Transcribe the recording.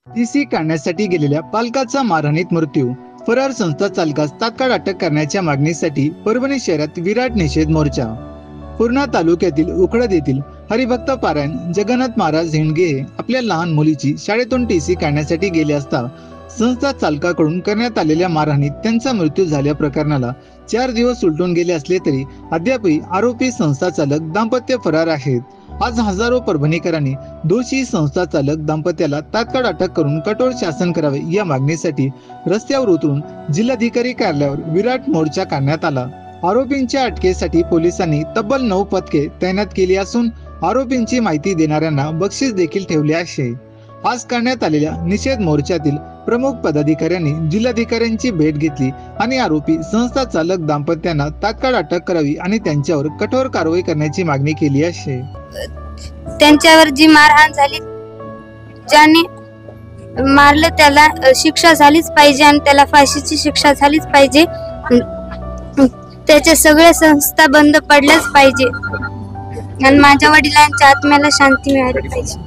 TC काढण्यासाठी गेलेल्या पालकाचा मारहाणीत मृत्यू. फरार संस्था चालकास तात्काळ अटक करण्याच्या मागणीसाठी परभणी शहरात विराट निषेध मोर्चा. पूर्णा तालुक्यातील उखळद येथील हरिभक्त पारायण जगन्नाथ महाराज हिंडगे हे आपल्या लहान मुलीची शाळेतून टीसी काढण्यासाठी गेले असता संस्था चालकाकडून करण्यात आलेल्या मारहाणीत त्यांचा मृत्यू झाल्या प्रकरणाला 4 दिवस उलटून गेले असले तरी अद्यापही आरोपी संस्था चालक दाम्पत्य फरार आहेत. आज हजारो परभणीकरांनी दोषी संस्था चालक दाम्पत्याला तात्काळ अटक करून कठोर शासन करावे या मागणीसाठी रस्त्यावर उतरून जिल्हाधिकारी कार्यालयावर विराट मोर्चा काढण्यात आला. आरोपींच्या अटकेसाठी पोलिसांनी तब्बल 9 पथके तैनात केली असून आरोपींची माहिती देणाऱ्यांना बक्षीस देखील ठेवले आहे. आज करण्यात आलेल्या निषेध मोर्चातील प्रमुख पदाधिकाऱ्यांनी जिल्हाधिकाऱ्यांची भेट घेतली आणि आरोपी संस्था चालक दाम्पत्यांना तात्काळ अटक करावी आणि त्यांच्यावर कठोर कारवाई करण्याची मागणी केली आहे. त्यांच्यावर जी मारहाण झाली, ज्याने मारलं त्याला शिक्षा झालीच पाहिजे आणि त्याला फाशीची शिक्षा झालीच पाहिजे. त्याच्या सगळ्या संस्था बंद पडल्याच पाहिजे आणि माझ्या वडिलांच्या आत्म्याला शांती मिळाली पाहिजे.